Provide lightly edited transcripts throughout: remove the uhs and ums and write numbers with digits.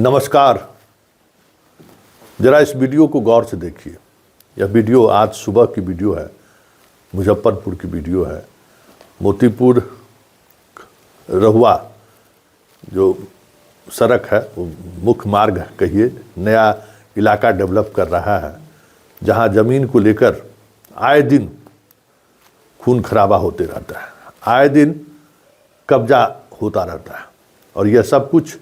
नमस्कार। ज़रा इस वीडियो को गौर से देखिए। यह वीडियो आज सुबह की वीडियो है, मुजफ्फरपुर की वीडियो है। मोतीपुर रहुआ जो सड़क है, वो मुख्य मार्ग कहिए, नया इलाका डेवलप कर रहा है, जहां ज़मीन को लेकर आए दिन खून खराबा होते रहता है, आए दिन कब्जा होता रहता है। और यह सब कुछ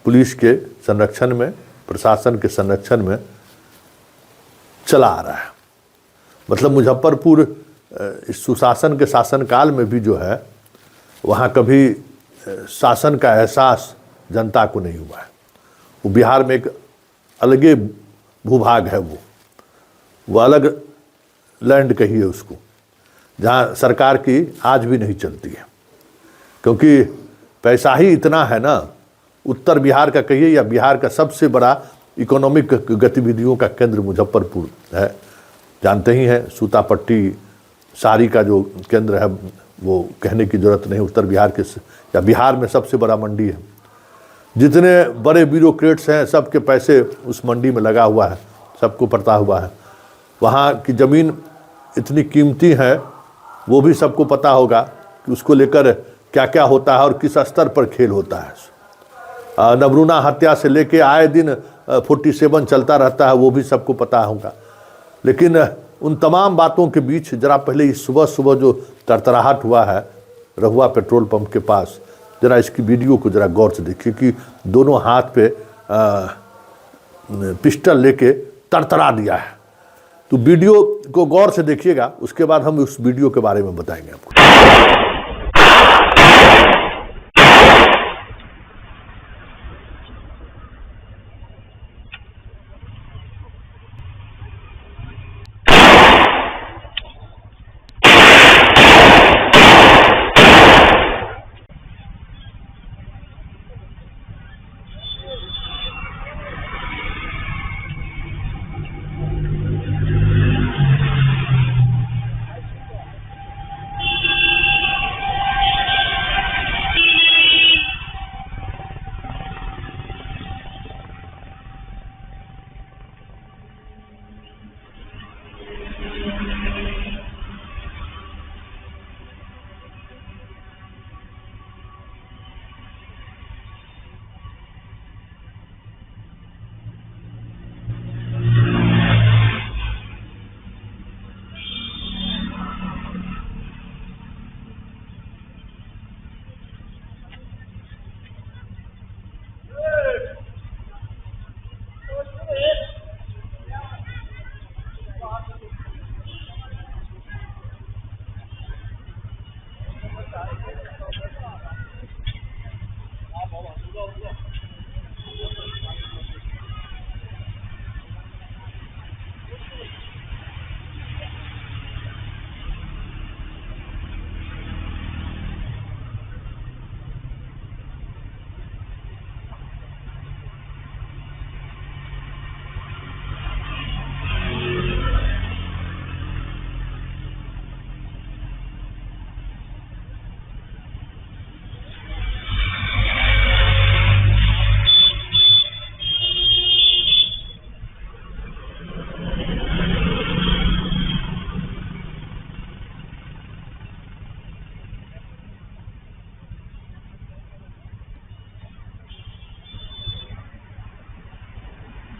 पुलिस के संरक्षण में, प्रशासन के संरक्षण में चला आ रहा है। मतलब मुजफ्फरपुर इस सुशासन के शासनकाल में भी जो है, वहाँ कभी शासन का एहसास जनता को नहीं हुआ है। वो बिहार में एक अलगे भूभाग है, वो अलग लैंड कहिए उसको, जहाँ सरकार की आज भी नहीं चलती है, क्योंकि पैसा ही इतना है ना। उत्तर बिहार का कहिए या बिहार का सबसे बड़ा इकोनॉमिक गतिविधियों का केंद्र मुजफ्फरपुर है। जानते ही हैं, सूतापट्टी साड़ी का जो केंद्र है, वो कहने की ज़रूरत नहीं। उत्तर बिहार के या बिहार में सबसे बड़ा मंडी है। जितने बड़े ब्यूरोक्रेट्स हैं, सबके पैसे उस मंडी में लगा हुआ है, सबको पता हुआ है। वहाँ की ज़मीन इतनी कीमती है, वो भी सबको पता होगा कि उसको लेकर क्या क्या होता है और किस स्तर पर खेल होता है। नबरूना हत्या से लेके आए दिन 47 चलता रहता है, वो भी सबको पता होगा। लेकिन उन तमाम बातों के बीच जरा पहले इस सुबह सुबह जो तरतराहट हुआ है रहुआ पेट्रोल पंप के पास, जरा इसकी वीडियो को जरा गौर से देखिए कि दोनों हाथ पे पिस्टल लेके तरतरा दिया है। तो वीडियो को गौर से देखिएगा, उसके बाद हम उस वीडियो के बारे में बताएंगे आपको।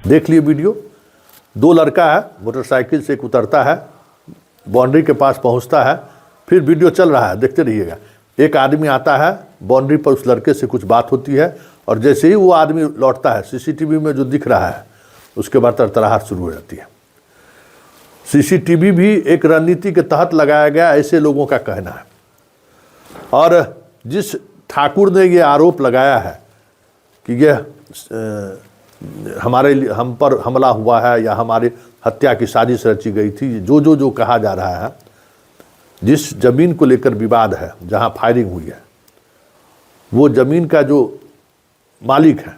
देख लिए वीडियो। दो लड़का है, मोटरसाइकिल से एक उतरता है, बाउंड्री के पास पहुंचता है, फिर वीडियो चल रहा है, देखते रहिएगा। एक आदमी आता है, बाउंड्री पर उस लड़के से कुछ बात होती है, और जैसे ही वो आदमी लौटता है, सीसीटीवी में जो दिख रहा है, उसके बाद तरतराहट शुरू हो जाती है। सीसीटीवी भी एक रणनीति के तहत लगाया गया, ऐसे लोगों का कहना है। और जिस ठाकुर ने ये आरोप लगाया है कि यह हम पर हमला हुआ है या हमारे हत्या की साजिश रची गई थी, जो कहा जा रहा है, जिस जमीन को लेकर विवाद है, जहां फायरिंग हुई है, वो जमीन का जो मालिक है,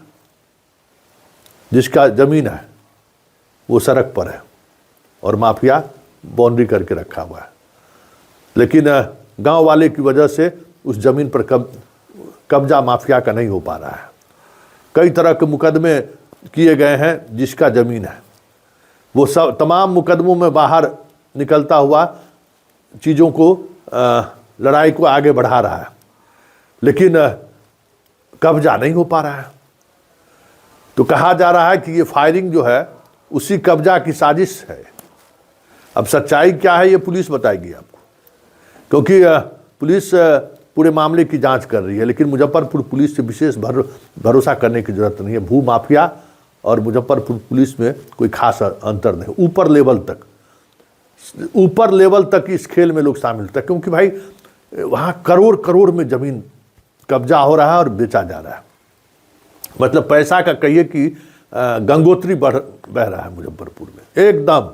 जिसका जमीन है, वो सड़क पर है और माफिया बाउंड्री करके रखा हुआ है। लेकिन गांव वाले की वजह से उस जमीन पर कब्जा माफिया का नहीं हो पा रहा है। कई तरह के मुकदमे किए गए हैं जिसका ज़मीन है, वो सब तमाम मुकदमों में बाहर निकलता हुआ चीज़ों को लड़ाई को आगे बढ़ा रहा है, लेकिन कब्जा नहीं हो पा रहा है। तो कहा जा रहा है कि ये फायरिंग जो है उसी कब्जा की साजिश है। अब सच्चाई क्या है ये पुलिस बताएगी आपको, क्योंकि पुलिस पूरे मामले की जांच कर रही है, लेकिन मुजफ्फरपुर पुलिस से विशेष भरोसा करने की जरूरत नहीं है। भू माफिया और मुजफ्फरपुर पुलिस में कोई खास अंतर नहीं। ऊपर लेवल तक इस खेल में लोग शामिल थे, क्योंकि भाई वहाँ करोड़ करोड़ में ज़मीन कब्जा हो रहा है और बेचा जा रहा है। मतलब पैसा का कहिए कि गंगोत्री बह रहा है मुजफ्फरपुर में। एकदम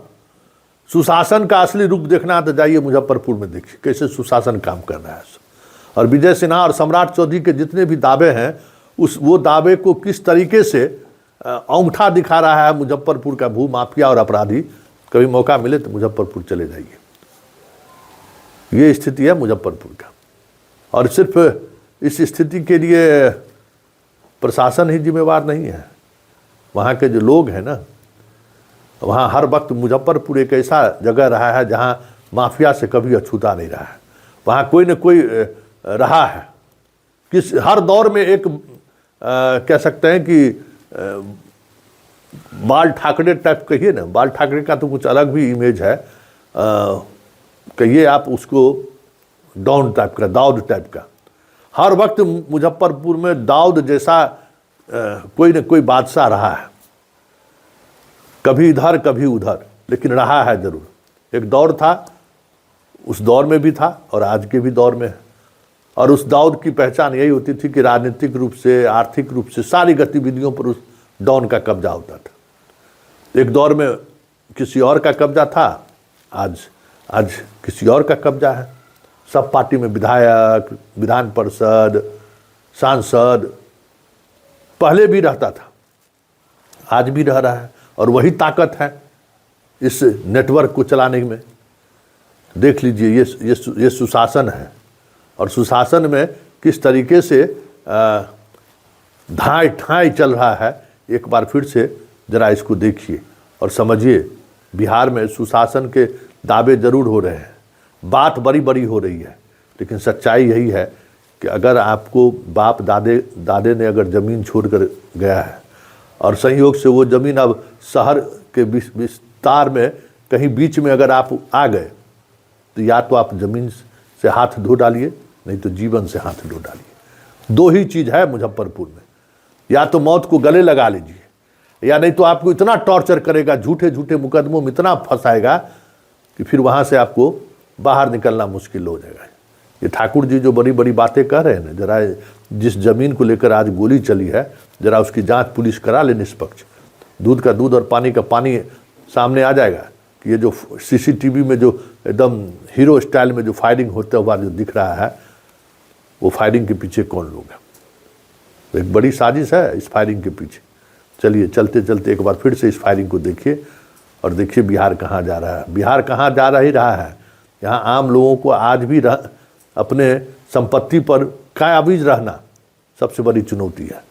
सुशासन का असली रूप देखना तो जाइए मुजफ्फरपुर में, देखिए कैसे सुशासन काम कर रहा है। और विजय सिन्हा और सम्राट चौधरी के जितने भी दावे हैं वो दावे को किस तरीके से अंगूठा दिखा रहा है मुजफ्फरपुर का भू माफिया और अपराधी। कभी मौका मिले तो मुजफ्फरपुर चले जाइए, ये स्थिति है मुजफ्फरपुर का। और सिर्फ इस स्थिति के लिए प्रशासन ही जिम्मेवार नहीं है, वहाँ के जो लोग हैं ना, वहाँ हर वक्त मुजफ्फरपुर एक ऐसा जगह रहा है जहाँ माफिया से कभी अछूता नहीं रहा है। वहाँ कोई न कोई रहा है, किस हर दौर में एक कह सकते हैं कि बाल ठाकरे टाइप कहिए ना, बाल ठाकरे का तो कुछ अलग भी इमेज है, कहिए आप उसको डॉन टाइप का, दाऊद टाइप का। हर वक्त मुजफ्फरपुर में दाऊद जैसा कोई न कोई बादशाह रहा है, कभी इधर कभी उधर, लेकिन रहा है जरूर। एक दौर था, उस दौर में भी था और आज के भी दौर में है। और उस दाऊद की पहचान यही होती थी कि राजनीतिक रूप से, आर्थिक रूप से, सारी गतिविधियों पर उस डॉन का कब्जा होता था। एक दौर में किसी और का कब्जा था, आज किसी और का कब्जा है। सब पार्टी में विधायक, विधान परिषद, सांसद पहले भी रहता था, आज भी रह रहा है। और वही ताकत है इस नेटवर्क को चलाने में। देख लीजिए ये सुशासन है, और सुशासन में किस तरीके से ढाई ढाई चल रहा है, एक बार फिर से जरा इसको देखिए और समझिए। बिहार में सुशासन के दावे जरूर हो रहे हैं, बात बड़ी बड़ी हो रही है, लेकिन सच्चाई यही है कि अगर आपको बाप दादे ने अगर ज़मीन छोड़कर गया है और संयोग से वो ज़मीन अब शहर के विस्तार में कहीं बीच में अगर आप आ गए, तो या तो आप ज़मीन से हाथ धो डालिए, नहीं तो जीवन से हाथ धो डालिए। दो ही चीज़ है मुजफ्फरपुर में, या तो मौत को गले लगा लीजिए, या नहीं तो आपको इतना टॉर्चर करेगा, झूठे झूठे मुकदमों में इतना फंसाएगा कि फिर वहाँ से आपको बाहर निकलना मुश्किल हो जाएगा। ये ठाकुर जी जो बड़ी बड़ी बातें कह रहे हैं ना, जरा जिस ज़मीन को लेकर आज गोली चली है, जरा उसकी जांच पुलिस करा ले निष्पक्ष। दूध का दूध और पानी का पानी सामने आ जाएगा कि ये जो सीसीटीवी में जो एकदम हीरो स्टाइल में जो फायरिंग होते हुआ जो दिख रहा है, वो फायरिंग के पीछे कौन लोग हैं। तो एक बड़ी साजिश है इस फायरिंग के पीछे। चलिए चलते चलते एक बार फिर से इस फायरिंग को देखिए और देखिए बिहार कहाँ जा रहा है। बिहार कहाँ जा रहा है। यहाँ आम लोगों को आज भी अपने संपत्ति पर काबिज रहना सबसे बड़ी चुनौती है।